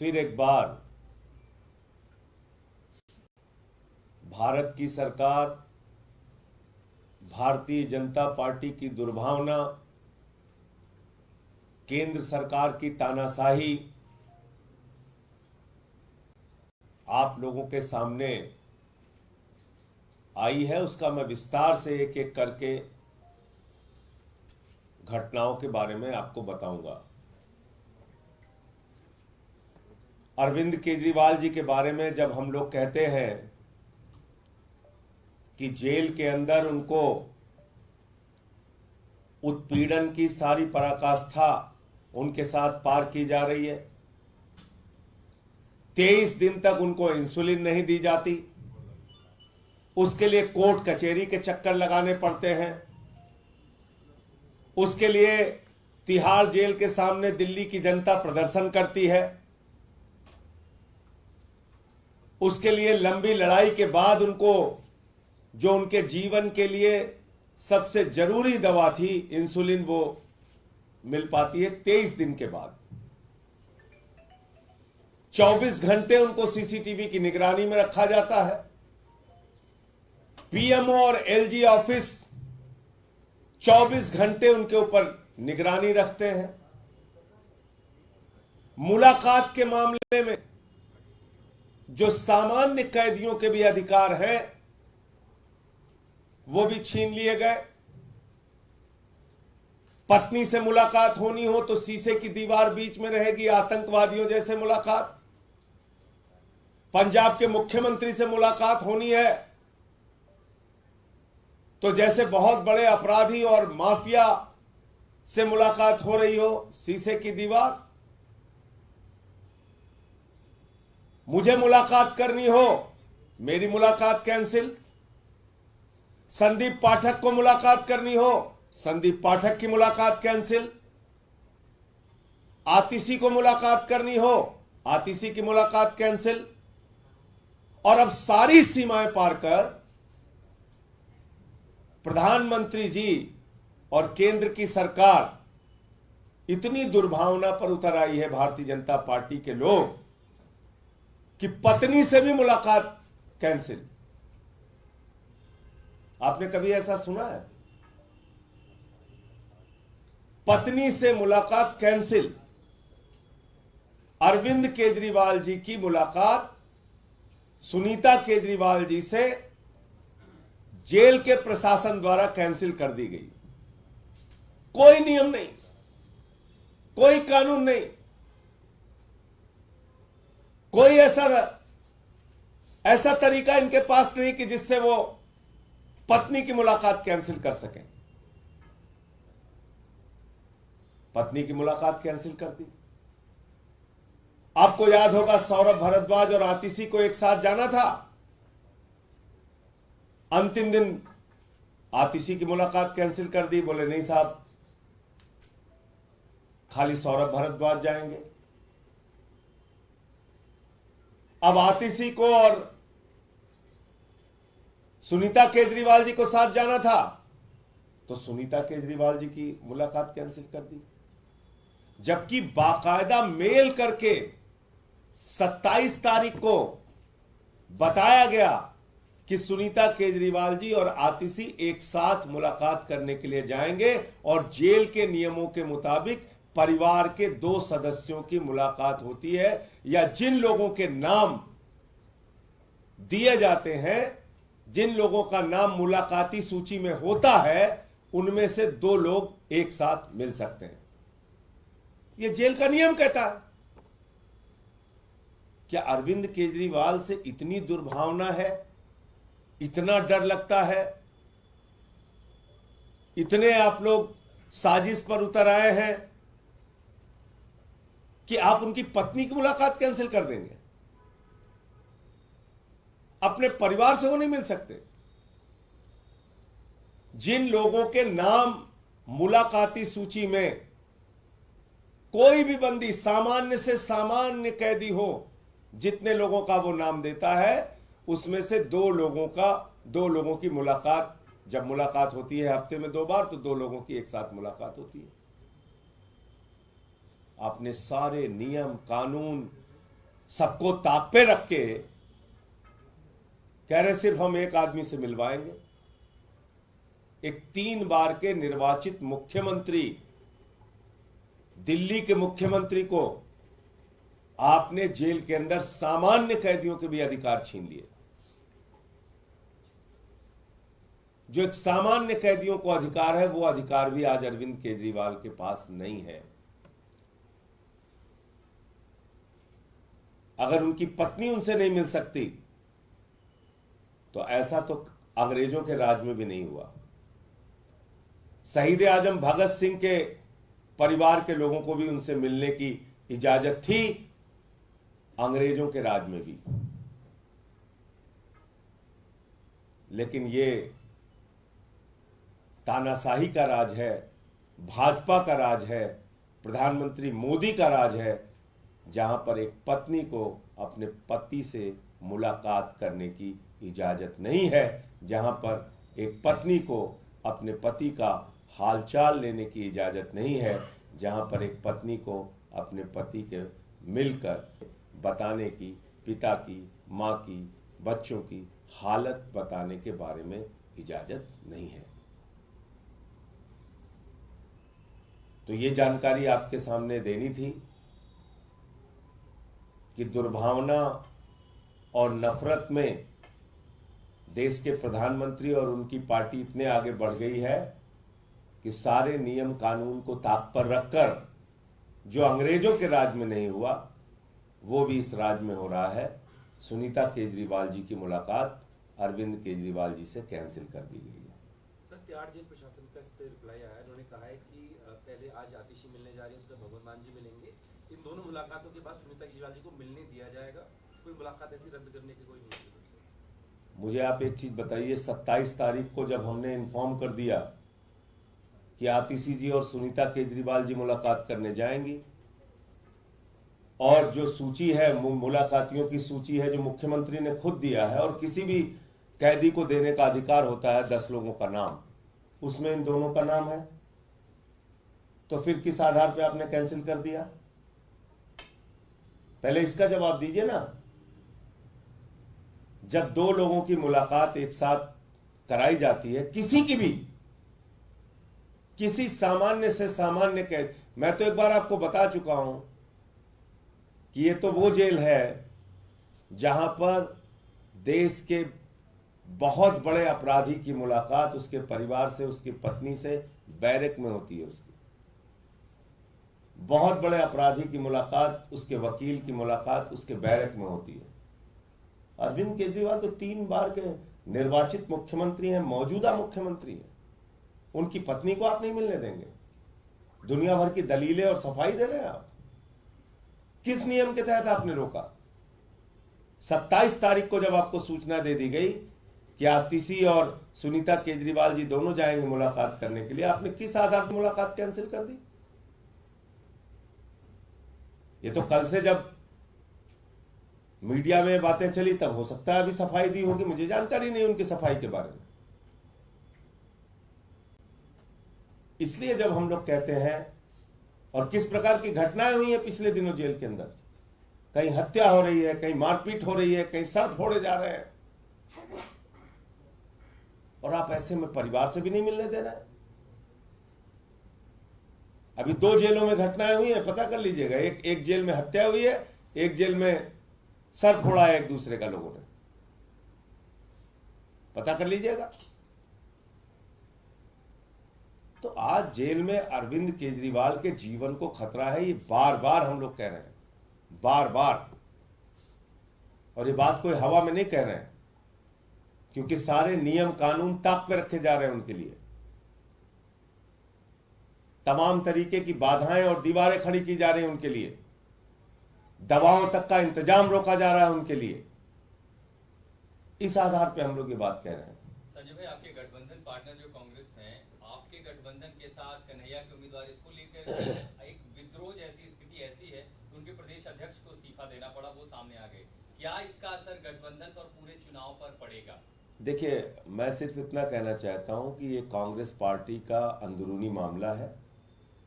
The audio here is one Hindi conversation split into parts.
फिर एक बार भारत की सरकार, भारतीय जनता पार्टी की दुर्भावना, केंद्र सरकार की तानाशाही आप लोगों के सामने आई है। उसका मैं विस्तार से एक एक करके घटनाओं के बारे में आपको बताऊंगा। अरविंद केजरीवाल जी के बारे में जब हम लोग कहते हैं कि जेल के अंदर उनको उत्पीड़न की सारी पराकाष्ठा उनके साथ पार की जा रही है, 23 दिन तक उनको इंसुलिन नहीं दी जाती, उसके लिए कोर्ट कचहरी के चक्कर लगाने पड़ते हैं, उसके लिए तिहाड़ जेल के सामने दिल्ली की जनता प्रदर्शन करती है, उसके लिए लंबी लड़ाई के बाद उनको जो उनके जीवन के लिए सबसे जरूरी दवा थी इंसुलिन, वो मिल पाती है 23 दिन के बाद। 24 घंटे उनको सीसीटीवी की निगरानी में रखा जाता है। पीएमओ और एलजी ऑफिस 24 घंटे उनके ऊपर निगरानी रखते हैं। मुलाकात के मामले में जो सामान्य कैदियों के भी अधिकार हैं वो भी छीन लिए गए। पत्नी से मुलाकात होनी हो तो शीशे की दीवार बीच में रहेगी, आतंकवादियों जैसे मुलाकात। पंजाब के मुख्यमंत्री से मुलाकात होनी है तो जैसे बहुत बड़े अपराधी और माफिया से मुलाकात हो रही हो, शीशे की दीवार। मुझे मुलाकात करनी हो, मेरी मुलाकात कैंसिल। संदीप पाठक को मुलाकात करनी हो, संदीप पाठक की मुलाकात कैंसिल। आतिशी को मुलाकात करनी हो, आतिशी की मुलाकात कैंसिल। और अब सारी सीमाएं पार कर प्रधानमंत्री जी और केंद्र की सरकार इतनी दुर्भावना पर उतर आई है भारतीय जनता पार्टी के लोग कि पत्नी से भी मुलाकात कैंसिल। आपने कभी ऐसा सुना है? पत्नी से मुलाकात कैंसिल। अरविंद केजरीवाल जी की मुलाकात सुनीता केजरीवाल जी से जेल के प्रशासन द्वारा कैंसिल कर दी गई। कोई नियम नहीं, कोई कानून नहीं, कोई ऐसा तरीका इनके पास नहीं कि जिससे वो पत्नी की मुलाकात कैंसिल कर सकें। पत्नी की मुलाकात कैंसिल कर दी। आपको याद होगा सौरभ भारद्वाज और आतिशी को एक साथ जाना था। अंतिम दिन आतिशी की मुलाकात कैंसिल कर दी। बोले नहीं साहब, खाली सौरभ भारद्वाज जाएंगे। अब आतिशी को और सुनीता केजरीवाल जी को साथ जाना था तो सुनीता केजरीवाल जी की मुलाकात कैंसिल कर दी। जबकि बाकायदा मेल करके 27 तारीख को बताया गया कि सुनीता केजरीवाल जी और आतिशी एक साथ मुलाकात करने के लिए जाएंगे और जेल के नियमों के मुताबिक परिवार के 2 सदस्यों की मुलाकात होती है, या जिन लोगों के नाम दिए जाते हैं, जिन लोगों का नाम मुलाकाती सूची में होता है, उनमें से 2 लोग एक साथ मिल सकते हैं। यह जेल का नियम कहता है। क्या अरविंद केजरीवाल से इतनी दुर्भावना है, इतना डर लगता है, इतने आप लोग साजिश पर उतर आए हैं कि आप उनकी पत्नी की मुलाकात कैंसिल कर देंगे? अपने परिवार से वो नहीं मिल सकते। जिन लोगों के नाम मुलाकाती सूची में कोई भी बंदी, सामान्य से सामान्य कैदी हो, जितने लोगों का वो नाम देता है, उसमें से 2 लोगों की मुलाकात, जब मुलाकात होती है हफ्ते में 2 बार, तो 2 लोगों की एक साथ मुलाकात होती है। आपने सारे नियम कानून सबको ताक पे रख के कह रहे सिर्फ हम एक आदमी से मिलवाएंगे। एक 3 बार के निर्वाचित मुख्यमंत्री, दिल्ली के मुख्यमंत्री को आपने जेल के अंदर सामान्य कैदियों के भी अधिकार छीन लिए। जो एक सामान्य कैदियों को अधिकार है, वो अधिकार भी आज अरविंद केजरीवाल के पास नहीं है। अगर उनकी पत्नी उनसे नहीं मिल सकती तो ऐसा तो अंग्रेजों के राज में भी नहीं हुआ। शहीद आजम भगत सिंह के परिवार के लोगों को भी उनसे मिलने की इजाजत थी, अंग्रेजों के राज में भी। लेकिन ये तानाशाही का राज है, भाजपा का राज है, प्रधानमंत्री मोदी का राज है, जहां पर एक पत्नी को अपने पति से मुलाकात करने की इजाजत नहीं है, जहां पर एक पत्नी को अपने पति का हालचाल लेने की इजाजत नहीं है, जहां पर एक पत्नी को अपने पति के मिलकर बताने की, पिता की, मां की, बच्चों की हालत बताने के बारे में इजाजत नहीं है। तो ये जानकारी आपके सामने देनी थी कि दुर्भावना और नफरत में देश के प्रधानमंत्री और उनकी पार्टी इतने आगे बढ़ गई है कि सारे नियम कानून को ताक पर रखकर जो अंग्रेजों के राज में नहीं हुआ वो भी इस राज में हो रहा है। सुनीता केजरीवाल जी की मुलाकात अरविंद केजरीवाल जी से कैंसिल कर दी गई है। सर, तिहाड़ जेल प्रशासन का इस पे रिप्लाई आया है। उन्होंने कहा है कि पहले आज आतिशी मिलने जा रही है, उसके भगवंत मान जी मिलेंगे। इन दोनों मुलाकातों के बाद सुनीता केजरीवाल जी को मिलने दिया जाएगा। कोई मुलाकात ऐसी रद्द करने की कोई नहीं है। मुझे आप एक चीज बताइए, 27 तारीख को जब हमने इन्फॉर्म कर दिया कि आतिशी जी और सुनीता केजरीवाल जी मुलाकात करने जाएंगी, और जो सूची है, मुलाकातियों की सूची है जो मुख्यमंत्री ने खुद दिया है, और किसी भी कैदी को देने का अधिकार होता है 10 लोगों का नाम, उसमें इन दोनों का नाम है, तो फिर किस आधार पे आपने कैंसिल कर दिया? पहले इसका जवाब दीजिए ना। जब 2 लोगों की मुलाकात एक साथ कराई जाती है, किसी की भी, किसी सामान्य से सामान्य कैद, मैं तो एक बार आपको बता चुका हूं कि ये तो वो जेल है जहां पर देश के बहुत बड़े अपराधी की मुलाकात उसके परिवार से, उसकी पत्नी से बैरक में होती है। उसकी बहुत बड़े अपराधी की मुलाकात, उसके वकील की मुलाकात उसके बैरक में होती है। अरविंद केजरीवाल तो 3 बार के निर्वाचित मुख्यमंत्री हैं, मौजूदा मुख्यमंत्री हैं, उनकी पत्नी को आप नहीं मिलने देंगे? दुनिया भर की दलीलें और सफाई दे रहे हैं आप। किस नियम के तहत आपने रोका? 27 तारीख को जब आपको सूचना दे दी गई कि आतिशी और सुनीता केजरीवाल जी दोनों जाएंगे मुलाकात करने के लिए, आपने किस आधार पर मुलाकात कैंसिल कर दी? ये तो कल से जब मीडिया में बातें चली तब हो सकता है अभी सफाई दी होगी, मुझे जानकारी नहीं उनकी सफाई के बारे में। इसलिए जब हम लोग कहते हैं, और किस प्रकार की घटनाएं हुई हैं पिछले दिनों जेल के अंदर, कहीं हत्या हो रही है, कहीं मारपीट हो रही है, कहीं सर फोड़े जा रहे हैं, और आप ऐसे में परिवार से भी नहीं मिलने दे रहे हैं। अभी 2 जेलों में घटनाएं हुई हैं, पता कर लीजिएगा। एक जेल में हत्या हुई है, एक जेल में सर फोड़ा है एक दूसरे का, लोगों ने, पता कर लीजिएगा। तो आज जेल में अरविंद केजरीवाल के जीवन को खतरा है, ये बार बार हम लोग कह रहे हैं, बार बार। और ये बात कोई हवा में नहीं कह रहे हैं, क्योंकि सारे नियम कानून ताक पे रखे जा रहे हैं उनके लिए। तमाम तरीके की बाधाएं और दीवारें खड़ी की जा रही हैं उनके लिए, दवाओं तक का इंतजाम रोका जा रहा है उनके लिए। इस आधार पे हम लोग ये बात कह रहे हैं। संजय भाई, आपके गठबंधन पार्टनर जो कांग्रेस हैं, आपके गठबंधन के साथ कन्हैया के उम्मीदवार, इसको लेकर एक विद्रोह जैसी स्थिति ऐसी है कि उनके प्रदेश अध्यक्ष को इस्तीफा देना पड़ा, वो सामने आ गए। क्या इसका असर गठबंधन पर पूरे चुनाव पर पड़ेगा? देखिए, मैं सिर्फ इतना कहना चाहता हूं कि ये कांग्रेस पार्टी का अंदरूनी मामला है,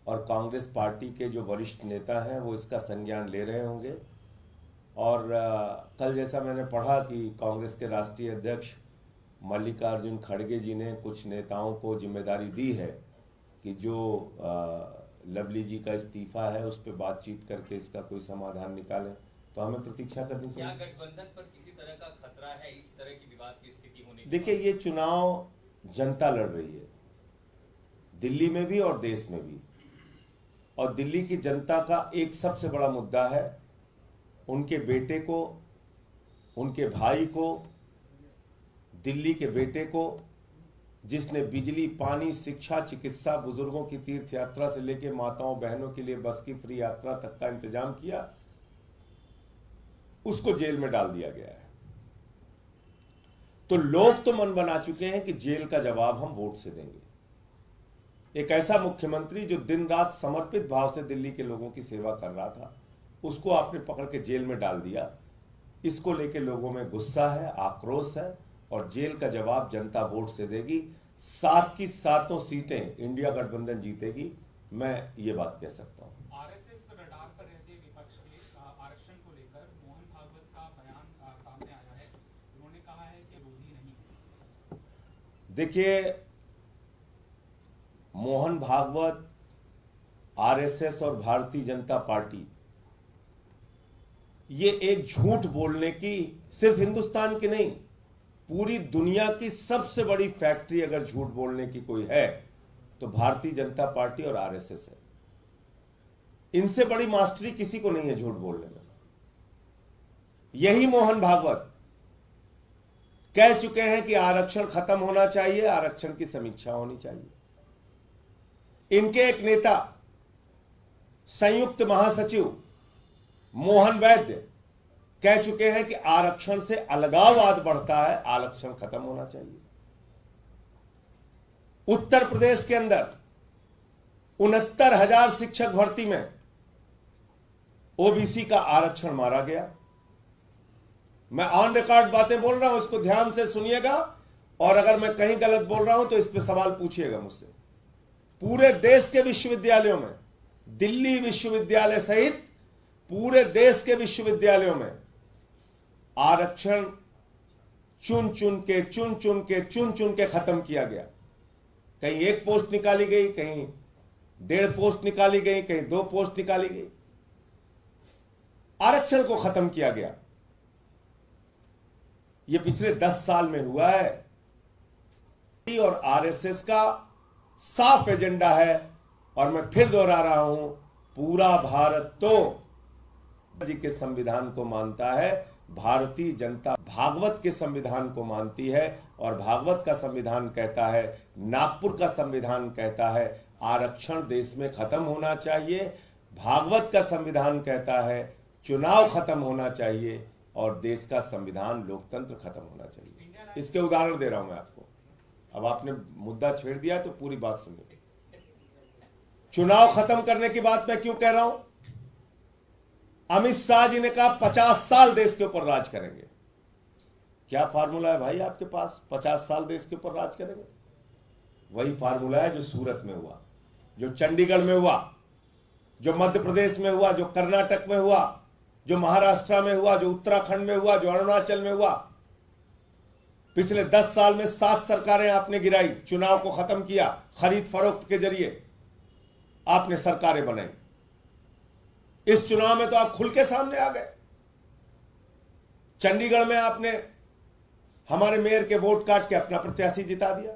और कांग्रेस पार्टी के जो वरिष्ठ नेता हैं वो इसका संज्ञान ले रहे होंगे, और कल जैसा मैंने पढ़ा कि कांग्रेस के राष्ट्रीय अध्यक्ष मल्लिकार्जुन खड़गे जी ने कुछ नेताओं को जिम्मेदारी दी है कि जो लवली जी का इस्तीफा है उस पर बातचीत करके इसका कोई समाधान निकालें, तो हमें प्रतीक्षा करनी क्या चाहिए। गठबंधन पर किसी तरह का खतरा है इस तरह की विवाद की स्थिति होने के देखिए, बाद? ये चुनाव जनता लड़ रही है, दिल्ली में भी और देश में भी, और दिल्ली की जनता का एक सबसे बड़ा मुद्दा है उनके बेटे को, उनके भाई को, दिल्ली के बेटे को जिसने बिजली, पानी, शिक्षा, चिकित्सा, बुजुर्गों की तीर्थ यात्रा से लेकर माताओं बहनों के लिए बस की फ्री यात्रा तक का इंतजाम किया, उसको जेल में डाल दिया गया है। तो लोग तो मन बना चुके हैं कि जेल का जवाब हम वोट से देंगे। एक ऐसा मुख्यमंत्री जो दिन रात समर्पित भाव से दिल्ली के लोगों की सेवा कर रहा था, उसको आपने पकड़ के जेल में डाल दिया। इसको लेके लोगों में गुस्सा है, आक्रोश है, और जेल का जवाब जनता वोट से देगी। 7 की 7 सीटें इंडिया गठबंधन जीतेगी, मैं ये बात कह सकता हूं। आरएसएस रडार पर रहते विपक्ष के आरक्षण को लेकर मोहन भागवत का बयान सामने आया है। उन्होंने कहा है कि विरोधी नहीं है। देखिए, मोहन भागवत, आरएसएस और भारतीय जनता पार्टी, ये एक झूठ बोलने की, सिर्फ हिंदुस्तान की नहीं, पूरी दुनिया की सबसे बड़ी फैक्ट्री अगर झूठ बोलने की कोई है तो भारतीय जनता पार्टी और आरएसएस है। इनसे बड़ी मास्टरी किसी को नहीं है झूठ बोलने में। यही मोहन भागवत कह चुके हैं कि आरक्षण खत्म होना चाहिए, आरक्षण की समीक्षा होनी चाहिए। इनके एक नेता, संयुक्त महासचिव मोहन वैद्य, कह चुके हैं कि आरक्षण से अलगाववाद बढ़ता है, आरक्षण खत्म होना चाहिए। उत्तर प्रदेश के अंदर 69,000 शिक्षक भर्ती में ओबीसी का आरक्षण मारा गया। मैं ऑन रिकॉर्ड बातें बोल रहा हूं, इसको ध्यान से सुनिएगा, और अगर मैं कहीं गलत बोल रहा हूं तो इस पे सवाल पूछिएगा मुझसे। पूरे देश के विश्वविद्यालयों में, दिल्ली विश्वविद्यालय सहित पूरे देश के विश्वविद्यालयों में आरक्षण चुन चुन के खत्म किया गया। कहीं 1 पोस्ट निकाली गई, कहीं 1.5 पोस्ट निकाली गई, कहीं 2 पोस्ट निकाली गई, आरक्षण को खत्म किया गया। यह पिछले 10 साल में हुआ है, और आरएसएस का साफ एजेंडा है। और मैं फिर दोहरा रहा हूं, पूरा भारत तो जी के संविधान को मानता है, भारतीय जनता भागवत के संविधान को मानती है, और भागवत का संविधान कहता है, नागपुर का संविधान कहता है आरक्षण देश में खत्म होना चाहिए, भागवत का संविधान कहता है चुनाव खत्म होना चाहिए, और देश का संविधान लोकतंत्र खत्म होना चाहिए। इसके उदाहरण दे रहा हूं मैं आपको। अब आपने मुद्दा छेड़ दिया तो पूरी बात सुनिए। चुनाव खत्म करने की बात मैं क्यों कह रहा हूं? अमित शाह जी ने कहा 50 साल देश के ऊपर राज करेंगे। क्या फार्मूला है भाई आपके पास? 50 साल देश के ऊपर राज करेंगे? वही फार्मूला है जो सूरत में हुआ, जो चंडीगढ़ में हुआ, जो मध्य प्रदेश में हुआ, जो कर्नाटक में हुआ, जो महाराष्ट्र में हुआ, जो उत्तराखंड में हुआ, जो अरुणाचल में हुआ। पिछले 10 साल में 7 सरकारें आपने गिराई, चुनाव को खत्म किया, खरीद फरोख्त के जरिए आपने सरकारें बनाई। इस चुनाव में तो आप खुल के सामने आ गए। चंडीगढ़ में आपने हमारे मेयर के वोट काट के अपना प्रत्याशी जिता दिया।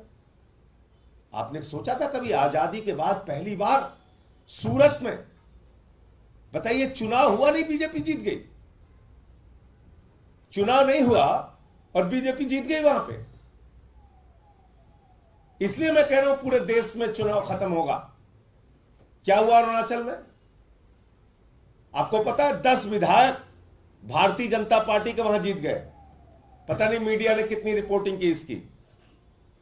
आपने सोचा था कभी आजादी के बाद पहली बार सूरत में, बताइए, चुनाव हुआ नहीं, बीजेपी जीत गई। चुनाव नहीं हुआ और बीजेपी जीत गई वहां पे। इसलिए मैं कह रहा हूं पूरे देश में चुनाव खत्म होगा। क्या हुआ अरुणाचल में? आपको पता है 10 विधायक भारतीय जनता पार्टी के वहां जीत गए। पता नहीं मीडिया ने कितनी रिपोर्टिंग की इसकी।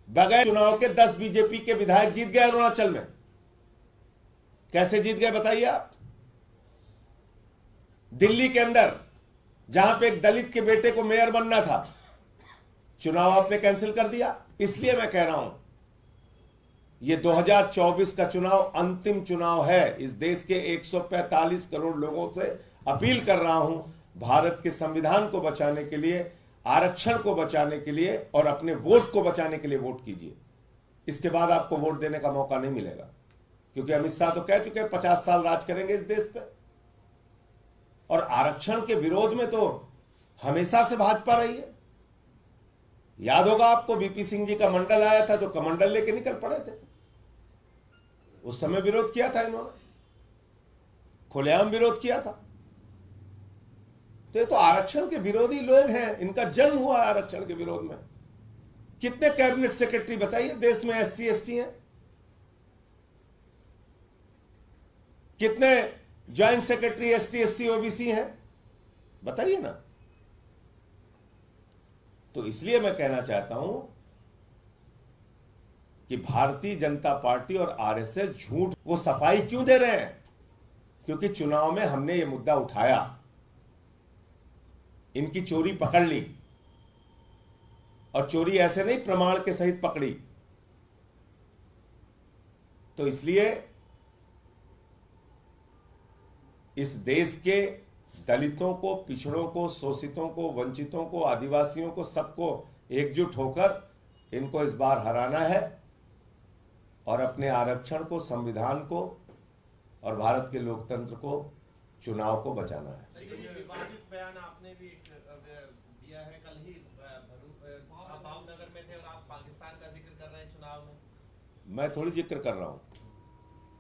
बगैर चुनाव के 10 बीजेपी के विधायक जीत गए अरुणाचल में। कैसे जीत गए बताइए आप? दिल्ली के अंदर जहां पे एक दलित के बेटे को मेयर बनना था, चुनाव आपने कैंसिल कर दिया। इसलिए मैं कह रहा हूं ये 2024 का चुनाव अंतिम चुनाव है। इस देश के 145 करोड़ लोगों से अपील कर रहा हूं, भारत के संविधान को बचाने के लिए, आरक्षण को बचाने के लिए और अपने वोट को बचाने के लिए वोट कीजिए। इसके बाद आपको वोट देने का मौका नहीं मिलेगा, क्योंकि अमित शाह तो कह चुके हैं 50 साल राज करेंगे इस देश पे। और आरक्षण के विरोध में तो हमेशा से भाजपा रही है। याद होगा आपको, वीपी सिंह जी का मंडल आया था तो कमंडल लेके निकल पड़े थे। उस समय विरोध किया था इन्होंने, खुलेआम विरोध किया था। तो ये तो आरक्षण के विरोधी लोग हैं, इनका जन्म हुआ है आरक्षण के विरोध में। कितने कैबिनेट सेक्रेटरी बताइए देश में SC ST हैं? कितने joint secretary ST SC OBC हैं? बताइए ना। तो इसलिए मैं कहना चाहता हूं कि भारतीय जनता पार्टी और RSS झूठ, वो सफाई क्यों दे रहे हैं? क्योंकि चुनाव में हमने ये मुद्दा उठाया, इनकी चोरी पकड़ ली, और चोरी ऐसे नहीं प्रमाण के सहित पकड़ी। तो इसलिए इस देश के दलितों को, पिछड़ों को, शोषितों को, वंचितों को, आदिवासियों को, सबको एकजुट होकर इनको इस बार हराना है और अपने आरक्षण को, संविधान को और भारत के लोकतंत्र को, चुनाव को बचाना है। विवादित बयान आपने भी दिया है। कल ही आप भावनगर में थे और आप पाकिस्तान का जिक्र कर रहे हैं चुनाव में। मैं थोड़ी जिक्र कर रहा हूं,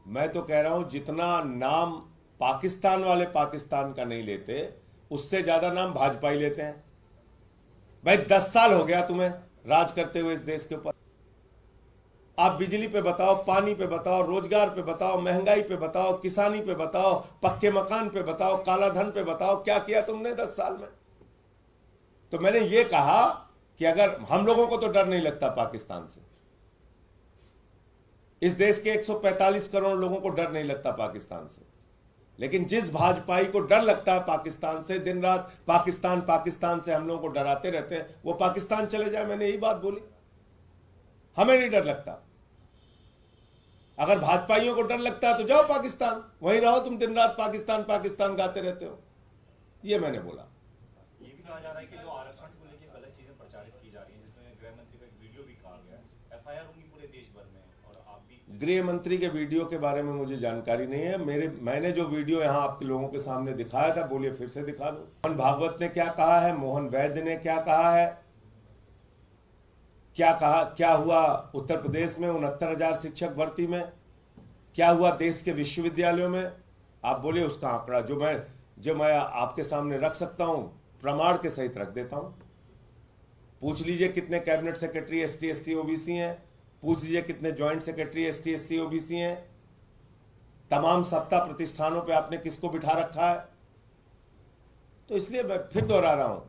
मैं तो कह रहा हूं जितना नाम पाकिस्तान वाले पाकिस्तान का नहीं लेते, उससे ज्यादा नाम भाजपा ही लेते हैं। भाई 10 साल हो गया तुम्हें राज करते हुए इस देश के ऊपर। आप बिजली पे बताओ, पानी पे बताओ, रोजगार पे बताओ, महंगाई पे बताओ, किसानी पे बताओ, पक्के मकान पे बताओ, काला धन पे बताओ, क्या किया तुमने 10 साल में? तो मैंने ये कहा कि अगर हम लोगों को तो डर नहीं लगता पाकिस्तान से, इस देश के 145 करोड़ लोगों को डर नहीं लगता पाकिस्तान से, लेकिन जिस भाजपाई को डर लगता है पाकिस्तान से, दिन रात पाकिस्तान पाकिस्तान से हम लोगों को डराते रहते हैं, वो पाकिस्तान चले जाए। मैंने यही बात बोली, हमें नहीं डर लगता। अगर भाजपाइयों को डर लगता है तो जाओ पाकिस्तान, वहीं रहो तुम, दिन रात पाकिस्तान पाकिस्तान गाते रहते हो। ये मैंने बोला। ये भी कहा जा रहा है कि जो आरक्षण को लेकर गलत चीजें प्रचारित की जा रही हैं, जिसमें गृह मंत्री का एक वीडियो भी कहा गया है, FIR होंगी पूरे देश भर में, और आप भी। गृह मंत्री के वीडियो के बारे में मुझे जानकारी नहीं है। मैंने जो वीडियो यहां आपके लोगों के सामने दिखाया था, बोलिए फिर से दिखा दूं। मोहन भागवत ने क्या कहा है, मोहन वैद्य ने क्या कहा है, क्या कहा, क्या हुआ उत्तर प्रदेश में 69,000 शिक्षक भर्ती में, क्या हुआ देश के विश्वविद्यालयों में, आप बोलिए उसका आंकड़ा जो मैं आपके सामने रख सकता हूं, प्रमाण के सहित रख देता हूं। पूछ लीजिए कितने cabinet secretary ST SC OBC हैं, पूछ लीजिए कितने joint secretary ST SC OBC हैं, तमाम सत्ता प्रतिष्ठानों पे आपने किसको बिठा रखा है। तो इसलिए मैं फिर दोहरा रहा हूं,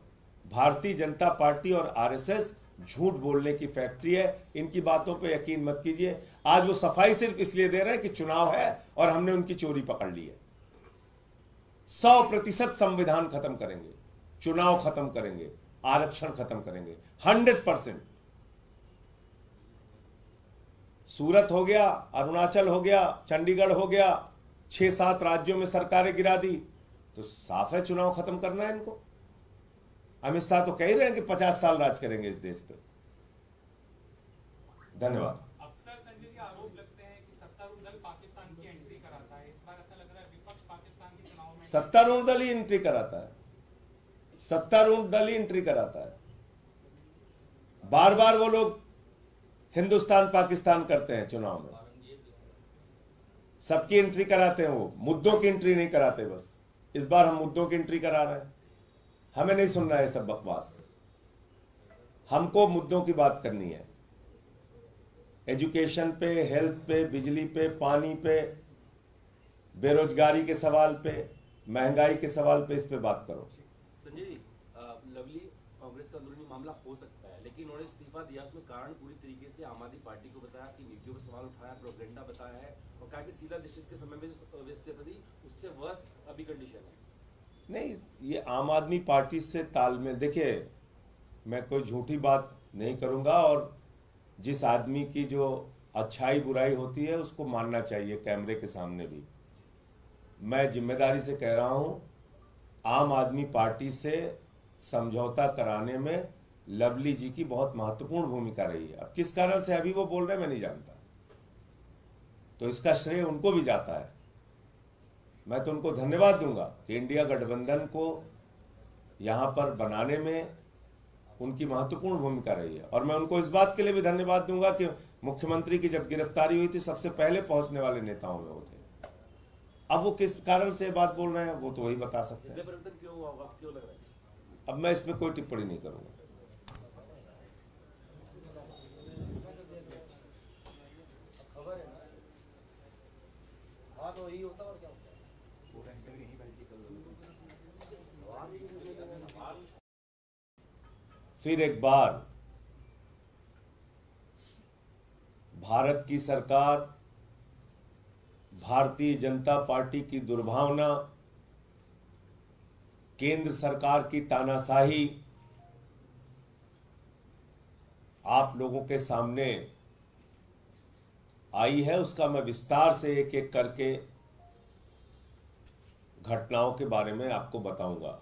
भारतीय जनता पार्टी और RSS झूठ बोलने की फैक्ट्री है। इनकी बातों पे यकीन मत कीजिए। आज वो सफाई सिर्फ इसलिए दे रहे हैं कि चुनाव है और हमने उनकी चोरी पकड़ ली है। 100% संविधान खत्म करेंगे, चुनाव खत्म करेंगे, आरक्षण खत्म करेंगे, 100%। सूरत हो गया, अरुणाचल हो गया, चंडीगढ़ हो गया, 6-7 राज्यों में सरकारें गिरा दी, तो साफ है चुनाव खत्म करना है इनको। अमित शाह तो कह ही रहे हैं कि 50 साल राज करेंगे इस देश पे। धन्यवाद। अक्सर संजय जी आरोप लगते हैं कि सत्तारूढ़ दल पाकिस्तान की एंट्री कराता है। इस बार ऐसा लग रहा है विपक्ष पाकिस्तान के चुनाव में सत्तारूढ़ दल ही एंट्री कराता है, सत्तारूढ़ दल ही एंट्री कराता है। बार बार वो लोग हिंदुस्तान पाकिस्तान करते हैं चुनाव में, सबकी एंट्री कराते हैं, वो मुद्दों की एंट्री नहीं कराते। बस इस बार हम मुद्दों की एंट्री करा रहे हैं। हमें नहीं सुनना है सब बकवास, हमको मुद्दों की बात करनी है। एजुकेशन पे, हेल्थ पे, बिजली पे, पानी पे, बेरोजगारी के सवाल पे, महंगाई के सवाल पे, इस पे बात करो। संजय जी, लवली कांग्रेस का अंदरूनी मामला हो सकता है, लेकिन उन्होंने इस्तीफा दिया, उसमें कारण पूरी तरीके से आम आदमी पार्टी को बताया, आपकी नीतियों पर सवाल उठाया, प्रोपेगेंडा बताया है और कहा कि सीधा निश्चित के समय में जो इस्तीफा दी उससे वर्ष अभी कंडीशन है। नहीं, ये आम आदमी पार्टी से तालमेल, देखिए मैं कोई झूठी बात नहीं करूंगा, और जिस आदमी की जो अच्छाई बुराई होती है उसको मानना चाहिए कैमरे के सामने भी। मैं जिम्मेदारी से कह रहा हूं आम आदमी पार्टी से समझौता कराने में लवली जी की बहुत महत्वपूर्ण भूमिका रही है। अब किस कारण से अभी वो बोल रहे हैं मैं नहीं जानता, तो इसका श्रेय उनको भी जाता है। मैं तो उनको धन्यवाद दूंगा कि इंडिया गठबंधन को यहां पर बनाने में उनकी महत्वपूर्ण भूमिका रही है। और मैं उनको इस बात के लिए भी धन्यवाद दूंगा कि मुख्यमंत्री की जब गिरफ्तारी हुई थी सबसे पहले पहुंचने वाले नेताओं में वो थे। अब वो किस कारण से बात बोल रहे हैं वो तो वही बता सकते हैं। परिवर्तन क्यों हुआ होगा, क्यों लग रहा है? अब मैं इसमें कोई टिप्पणी नहीं करूंगा। खबर है हाँ, तो यही होता और क्या होता है। फिर एक बार भारत की सरकार, भारतीय जनता पार्टी की दुर्भावना, केंद्र सरकार की तानाशाही आप लोगों के सामने आई है। उसका मैं विस्तार से एक एक करके घटनाओं के बारे में आपको बताऊंगा।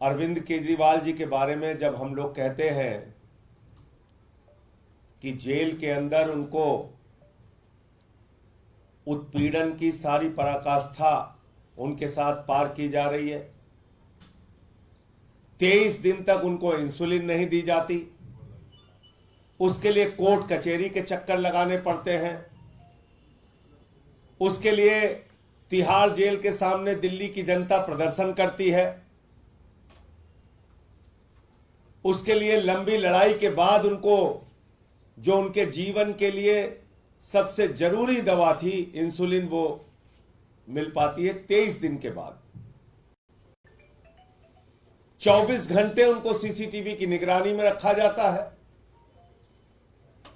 अरविंद केजरीवाल जी के बारे में जब हम लोग कहते हैं कि जेल के अंदर उनको उत्पीड़न की सारी पराकाष्ठा उनके साथ पार की जा रही है, 23 दिन तक उनको इंसुलिन नहीं दी जाती, उसके लिए कोर्ट कचहरी के चक्कर लगाने पड़ते हैं, उसके लिए तिहाड़ जेल के सामने दिल्ली की जनता प्रदर्शन करती है, उसके लिए लंबी लड़ाई के बाद उनको जो उनके जीवन के लिए सबसे जरूरी दवा थी इंसुलिन वो मिल पाती है 23 दिन के बाद। 24 घंटे उनको सीसीटीवी की निगरानी में रखा जाता है।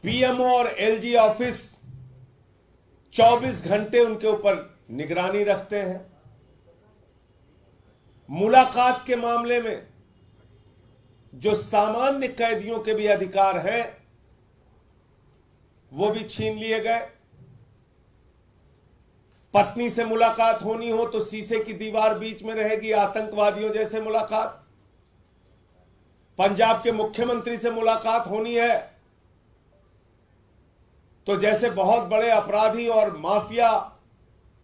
पीएमओ और एलजी ऑफिस 24 घंटे उनके ऊपर निगरानी रखते हैं। मुलाकात के मामले में जो सामान्य कैदियों के भी अधिकार हैं वो भी छीन लिए गए। पत्नी से मुलाकात होनी हो तो शीशे की दीवार बीच में रहेगी, आतंकवादियों जैसे मुलाकात। पंजाब के मुख्यमंत्री से मुलाकात होनी है तो जैसे बहुत बड़े अपराधी और माफिया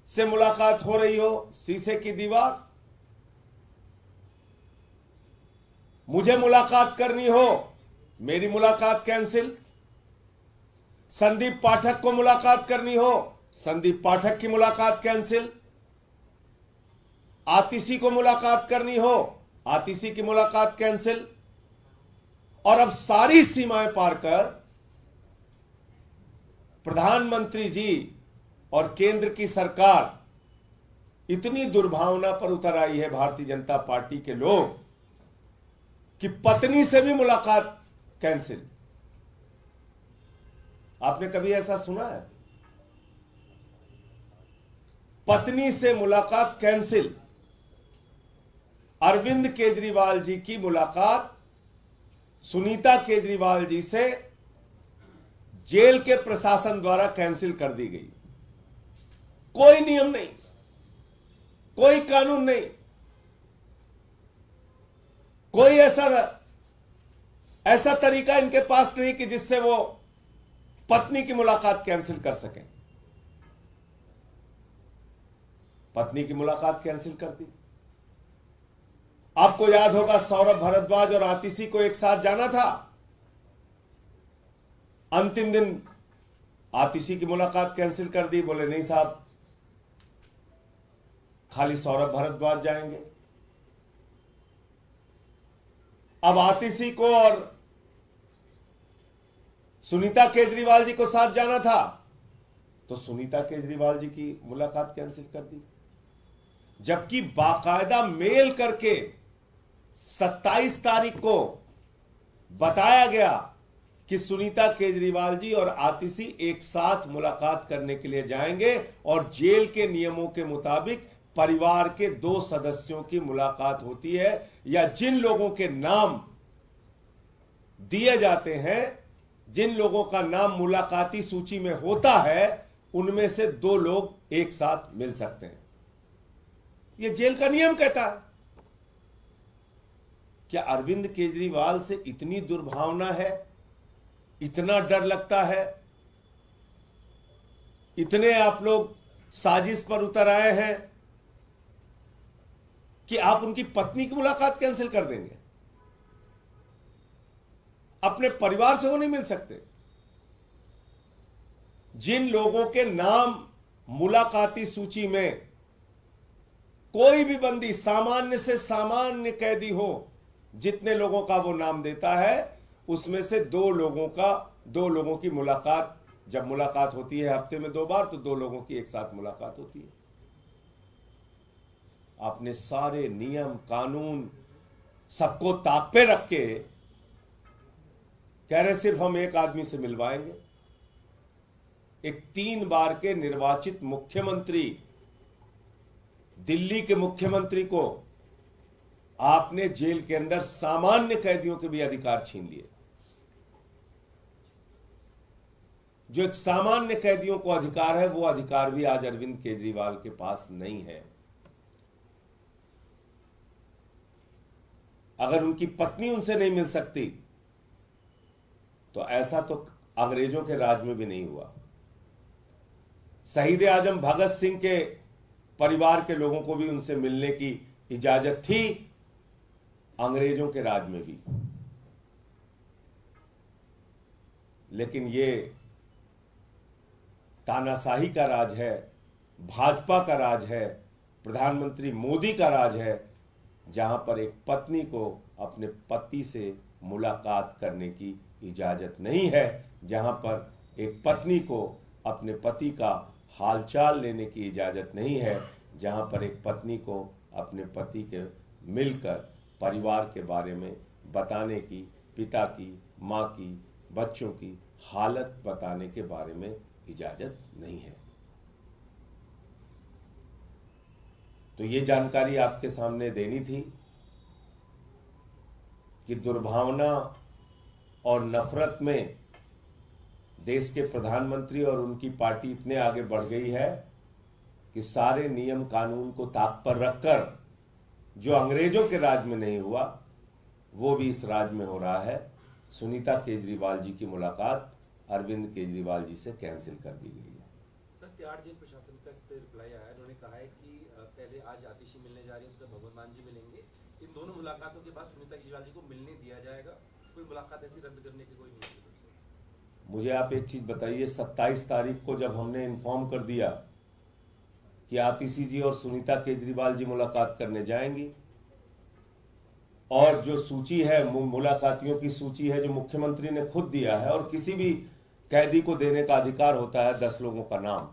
से मुलाकात हो रही हो, शीशे की दीवार। मुझे मुलाकात करनी हो, मेरी मुलाकात कैंसिल। संदीप पाठक को मुलाकात करनी हो, संदीप पाठक की मुलाकात कैंसिल। आतिशी को मुलाकात करनी हो, आतिशी की मुलाकात कैंसिल। और अब सारी सीमाएं पार कर प्रधानमंत्री जी और केंद्र की सरकार इतनी दुर्भावना पर उतर आई है भारतीय जनता पार्टी के लोग कि पत्नी से भी मुलाकात कैंसिल। आपने कभी ऐसा सुना है? पत्नी से मुलाकात कैंसिल। अरविंद केजरीवाल जी की मुलाकात सुनीता केजरीवाल जी से जेल के प्रशासन द्वारा कैंसिल कर दी गई। कोई नियम नहीं, कोई कानून नहीं, कोई ऐसा तरीका इनके पास नहीं कि जिससे वो पत्नी की मुलाकात कैंसिल कर सकें। पत्नी की मुलाकात कैंसिल कर दी। आपको याद होगा सौरभ भारद्वाज और आतिशी को एक साथ जाना था। अंतिम दिन आतिशी की मुलाकात कैंसिल कर दी। बोले नहीं साहब, खाली सौरभ भारद्वाज जाएंगे। अब आतिशी को और सुनीता केजरीवाल जी को साथ जाना था तो सुनीता केजरीवाल जी की मुलाकात कैंसिल कर दी। जबकि बाकायदा मेल करके 27 तारीख को बताया गया कि सुनीता केजरीवाल जी और आतिशी एक साथ मुलाकात करने के लिए जाएंगे और जेल के नियमों के मुताबिक परिवार के 2 सदस्यों की मुलाकात होती है, या जिन लोगों के नाम दिए जाते हैं, जिन लोगों का नाम मुलाकाती सूची में होता है, उनमें से 2 लोग एक साथ मिल सकते हैं। ये जेल का नियम कहता है। क्या अरविंद केजरीवाल से इतनी दुर्भावना है, इतना डर लगता है, इतने आप लोग साजिश पर उतर आए हैं कि आप उनकी पत्नी की मुलाकात कैंसिल कर देंगे? अपने परिवार से वो नहीं मिल सकते? जिन लोगों के नाम मुलाकाती सूची में कोई भी बंदी, सामान्य से सामान्य कैदी हो, जितने लोगों का वो नाम देता है, उसमें से दो लोगों की मुलाकात, जब मुलाकात होती है हफ्ते में 2 बार, तो 2 लोगों की एक साथ मुलाकात होती है। आपने सारे नियम कानून सबको ताक पे रख के कह रहे सिर्फ हम एक आदमी से मिलवाएंगे। एक 3 बार के निर्वाचित मुख्यमंत्री, दिल्ली के मुख्यमंत्री को आपने जेल के अंदर सामान्य कैदियों के भी अधिकार छीन लिए। जो एक सामान्य कैदियों को अधिकार है, वो अधिकार भी आज अरविंद केजरीवाल के पास नहीं है। अगर उनकी पत्नी उनसे नहीं मिल सकती, तो ऐसा तो अंग्रेजों के राज में भी नहीं हुआ। शहीद आजम भगत सिंह के परिवार के लोगों को भी उनसे मिलने की इजाजत थी, अंग्रेजों के राज में भी। लेकिन ये तानाशाही का राज है, भाजपा का राज है, प्रधानमंत्री मोदी का राज है, जहां पर एक पत्नी को अपने पति से मुलाकात करने की इजाजत नहीं है, जहां पर एक पत्नी को अपने पति का हालचाल लेने की इजाजत नहीं है, जहां पर एक पत्नी को अपने पति के मिलकर परिवार के बारे में बताने की, पिता की, माँ की, बच्चों की हालत बताने के बारे में इजाजत नहीं है। तो ये जानकारी आपके सामने देनी थी कि दुर्भावना और नफरत में देश के प्रधानमंत्री और उनकी पार्टी इतने आगे बढ़ गई है कि सारे नियम कानून को ताक पर रखकर जो अंग्रेजों के राज में नहीं हुआ, वो भी इस राज में हो रहा है। सुनीता केजरीवाल जी की मुलाकात अरविंद केजरीवाल जी से कैंसिल कर दी गई है। सर, तिहाड़ जेल प्रशासन का इस पे रिप्लाई आया है। उन्होंने कहा है कि पहले आज आतिशी मिलने जा रही है, उसके बाद भगवंत मान जी मिलेंगे। इन दोनों मुलाकातों के बाद सुनीता केजरीवाल जी को मिलने दिया जाएगा। कोई मुलाकात ऐसी रद्द करने की कोई नहीं है। मुझे आप एक चीज बताइए, 27 तारीख को जब हमने इन्फॉर्म कर दिया कि आतिशी जी और सुनीता केजरीवाल जी मुलाकात करने जाएंगी, और जो सूची है, मुलाकातियों की सूची है जो मुख्यमंत्री ने खुद दिया है, और किसी भी कैदी को देने का अधिकार होता है 10 लोगों का नाम,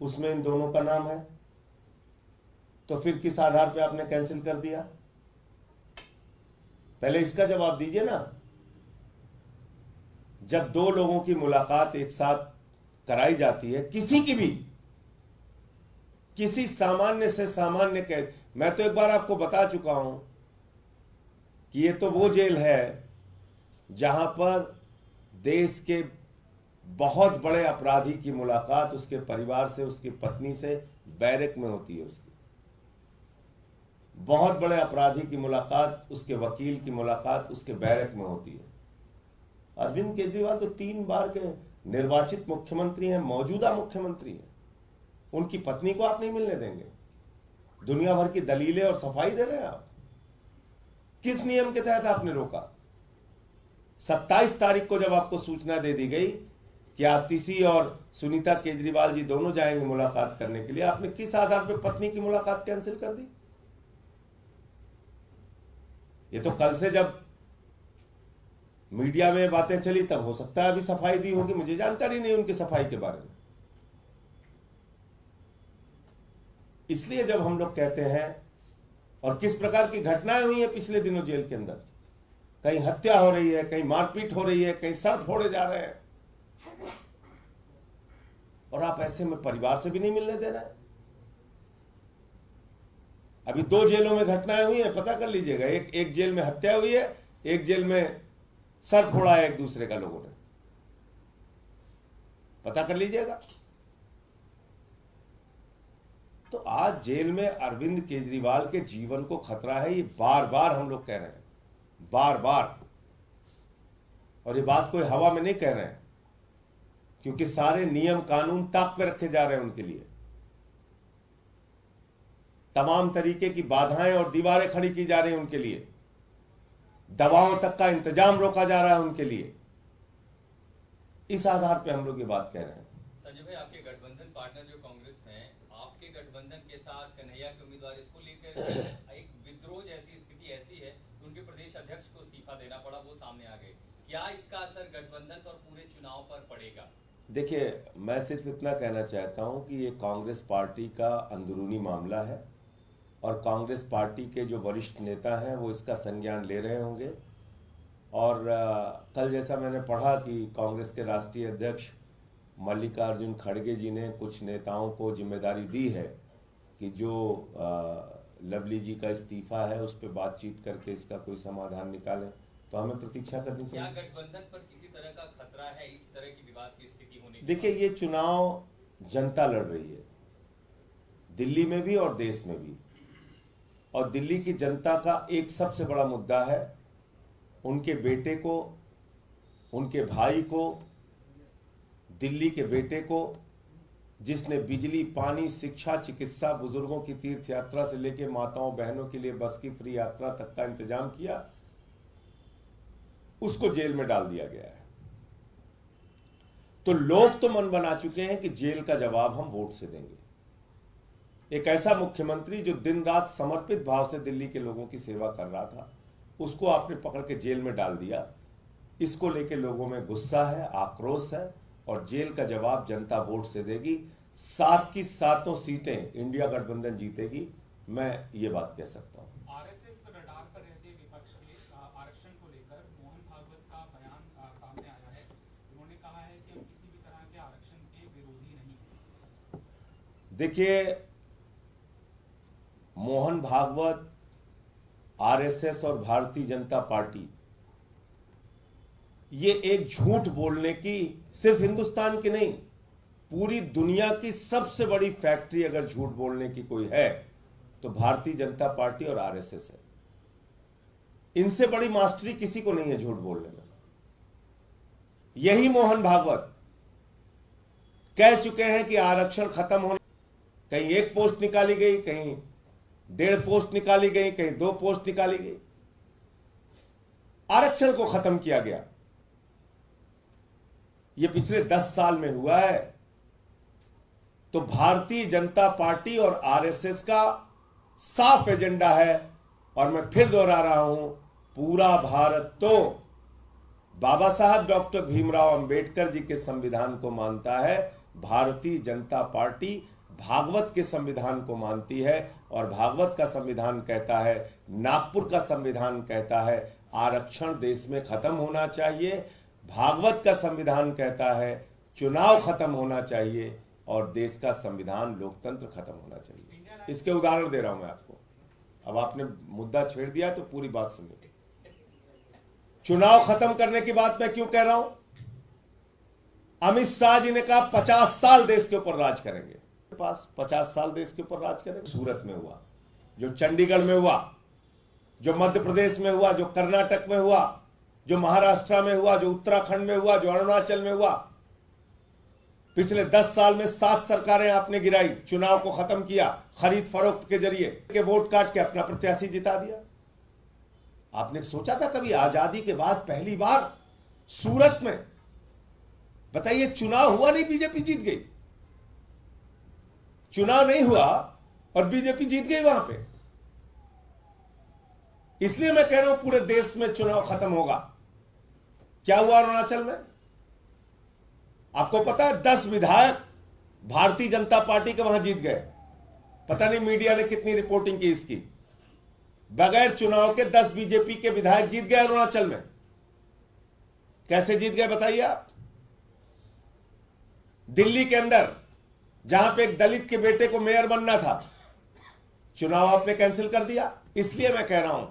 उसमें इन दोनों का नाम है, तो फिर किस आधार पे आपने कैंसिल कर दिया? पहले इसका जवाब दीजिए ना। जब 2 लोगों की मुलाकात एक साथ कराई जाती है, किसी की भी, किसी सामान्य से सामान्य कैद, मैं तो एक बार आपको बता चुका हूं कि ये तो वो जेल है जहां पर देश के बहुत बड़े अपराधी की मुलाकात उसके परिवार से, उसकी पत्नी से बैरक में होती है। उसकी बहुत बड़े अपराधी की मुलाकात, उसके वकील की मुलाकात उसके बैरक में होती है। अरविंद केजरीवाल तो 3 बार के निर्वाचित मुख्यमंत्री हैं, मौजूदा मुख्यमंत्री हैं। उनकी पत्नी को आप नहीं मिलने देंगे? दुनिया भर की दलीलें और सफाई दे रहे हैं आप। किस नियम के तहत आपने रोका? 27 तारीख को जब आपको सूचना दे दी गई कि आतिशी और सुनीता केजरीवाल जी दोनों जाएंगे मुलाकात करने के लिए, आपने किस आधार पर पत्नी की मुलाकात कैंसिल कर दी? ये तो कल से जब मीडिया में बातें चली तब हो सकता है अभी सफाई दी होगी, मुझे जानकारी नहीं उनकी सफाई के बारे में। इसलिए जब हम लोग कहते हैं, और किस प्रकार की घटनाएं हुई है पिछले दिनों जेल के अंदर, कहीं हत्या हो रही है, कहीं मारपीट हो रही है, कहीं सर फोड़े जा रहे हैं, और आप ऐसे में परिवार से भी नहीं मिलने दे रहे हैं। अभी 2 जेलों में घटनाएं हुई है, पता कर लीजिएगा। एक जेल में हत्या हुई है, एक जेल में सर फोड़ा है एक दूसरे का, लोगों ने, पता कर लीजिएगा। तो आज जेल में अरविंद केजरीवाल के जीवन को खतरा है, ये बार बार हम लोग कह रहे हैं, बार बार। और ये बात कोई हवा में नहीं कह रहे हैं, क्योंकि सारे नियम कानून ताक पे रखे जा रहे हैं उनके लिए। तमाम तरीके की बाधाएं और दीवारें खड़ी की जा रही हैं उनके लिए। दवाओं तक का इंतजाम रोका जा रहा है उनके लिए। इस आधार पे हम लोग ये बात कह रहे हैं। संजय भाई, आपके गठबंधन पार्टनर जो कांग्रेस में, आपके गठबंधन के साथ कन्हैया के उम्मीदवार, इसको लेकर एक विद्रोह जैसी स्थिति ऐसी है कि उनके प्रदेश अध्यक्ष को इस्तीफा देना पड़ा, वो सामने आ गए। क्या इसका असर गठबंधन पर पूरे चुनाव पर पड़ेगा? देखिए, मैं सिर्फ इतना कहना चाहता हूं कि ये कांग्रेस पार्टी का अंदरूनी मामला है और कांग्रेस पार्टी के जो वरिष्ठ नेता हैं वो इसका संज्ञान ले रहे होंगे। और कल जैसा मैंने पढ़ा कि कांग्रेस के राष्ट्रीय अध्यक्ष मल्लिकार्जुन खड़गे जी ने कुछ नेताओं को जिम्मेदारी दी है कि जो लवली जी का इस्तीफा है उस पर बातचीत करके इसका कोई समाधान निकालें, तो हमें प्रतीक्षा करनी चाहिए। क्या गठबंधन पर किसी तरह का खतरा है इस तरह की विवाद की स्थिति होने की? देखिए, ये चुनाव जनता लड़ रही है, दिल्ली में भी और देश में भी। और दिल्ली की जनता का एक सबसे बड़ा मुद्दा है उनके बेटे को, उनके भाई को, दिल्ली के बेटे को, जिसने बिजली, पानी, शिक्षा, चिकित्सा, बुजुर्गों की तीर्थ यात्रा से लेकर माताओं बहनों के लिए बस की फ्री यात्रा तक का इंतजाम किया, उसको जेल में डाल दिया गया है। तो लोग तो मन बना चुके हैं कि जेल का जवाब हम वोट से देंगे। एक ऐसा मुख्यमंत्री जो दिन रात समर्पित भाव से दिल्ली के लोगों की सेवा कर रहा था, उसको आपने पकड़ के जेल में डाल दिया। इसको लेके लोगों में गुस्सा है, आक्रोश है, और जेल का जवाब जनता वोट से देगी। 7 की 7 सीटें इंडिया गठबंधन जीतेगी, मैं ये बात कह सकता हूं। आरएसएस रडार पर रहते विपक्ष के आरक्षण को लेकर मोहन भागवत का बयान सामने आया है। उन्होंने कहा है कि हम किसी भी तरह के आरक्षण के विरोधी नहीं हैं। देखिए, मोहन भागवत, आरएसएस और भारतीय जनता पार्टी, ये एक झूठ बोलने की, सिर्फ हिंदुस्तान की नहीं, पूरी दुनिया की सबसे बड़ी फैक्ट्री अगर झूठ बोलने की कोई है तो भारतीय जनता पार्टी और आरएसएस है। इनसे बड़ी मास्टरी किसी को नहीं है झूठ बोलने में। यही मोहन भागवत कह चुके हैं कि आरक्षण खत्म होने, कहीं 1 पोस्ट निकाली गई, कहीं 1.5 पोस्ट निकाली गई, कहीं 2 पोस्ट निकाली गई, आरक्षण को खत्म किया गया। ये पिछले 10 साल में हुआ है। तो भारतीय जनता पार्टी और आरएसएस का साफ एजेंडा है, और मैं फिर दोहरा रहा हूं, पूरा भारत तो बाबा साहब डॉक्टर भीमराव अंबेडकर जी के संविधान को मानता है। भारतीय जनता पार्टी भागवत के संविधान को मानती है, और भागवत का संविधान कहता है, नागपुर का संविधान कहता है, आरक्षण देश में खत्म होना चाहिए। भागवत का संविधान कहता है चुनाव खत्म होना चाहिए, और देश का संविधान, लोकतंत्र खत्म होना चाहिए। इसके उदाहरण दे रहा हूं मैं आपको। अब आपने मुद्दा छेड़ दिया तो पूरी बात सुनिए। चुनाव खत्म करने की बात मैं क्यों कह रहा हूं? अमित शाह जी ने कहा 50 साल देश के ऊपर राज करेंगे। पास 50 साल देश के ऊपर राज करेंगे। सूरत में हुआ, जो चंडीगढ़ में हुआ, जो मध्य प्रदेश में हुआ, जो कर्नाटक में हुआ, जो महाराष्ट्र में हुआ, जो उत्तराखंड में हुआ, जो अरुणाचल में हुआ, पिछले 10 साल में 7 सरकारें आपने गिराई, चुनाव को खत्म किया, खरीद फरोख्त के जरिए के वोट काट के अपना प्रत्याशी जिता दिया। आपने सोचा था कभी आजादी के बाद पहली बार सूरत में, बताइए, चुनाव हुआ नहीं, बीजेपी जीत गई। चुनाव नहीं हुआ और बीजेपी जीत गई वहां पे। इसलिए मैं कह रहा हूं पूरे देश में चुनाव खत्म होगा। क्या हुआ अरुणाचल में? आपको पता है 10 विधायक भारतीय जनता पार्टी के वहां जीत गए। पता नहीं मीडिया ने कितनी रिपोर्टिंग की इसकी। बगैर चुनाव के 10 बीजेपी के विधायक जीत गए अरुणाचल में। कैसे जीत गए बताइए आप? दिल्ली के अंदर जहां पे एक दलित के बेटे को मेयर बनना था, चुनाव आपने कैंसिल कर दिया। इसलिए मैं कह रहा हूं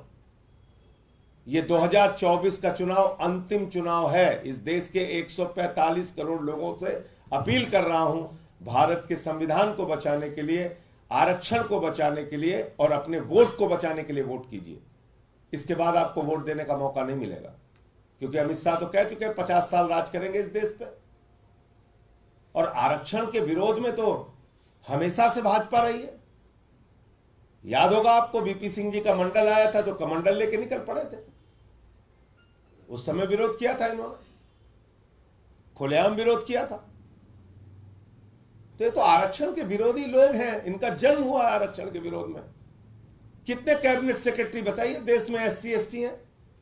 ये 2024 का चुनाव अंतिम चुनाव है। इस देश के 145 करोड़ लोगों से अपील कर रहा हूं, भारत के संविधान को बचाने के लिए आरक्षण को बचाने के लिए और अपने वोट को बचाने के लिए वोट कीजिए। इसके बाद आपको वोट देने का मौका नहीं मिलेगा, क्योंकि अमित शाह तो कह चुके हैं 50 साल राज करेंगे इस देश पे। और आरक्षण के विरोध में तो हमेशा से भाजपा रही है। याद होगा आपको, वीपी सिंह जी का मंडल आया था तो कमंडल लेके निकल पड़े थे। उस समय विरोध किया था इन्होंने, खुलेआम विरोध किया था। तो ये तो आरक्षण के विरोधी लोग हैं, इनका जन्म हुआ आरक्षण के विरोध में। कितने कैबिनेट सेक्रेटरी बताइए देश में SC ST हैं?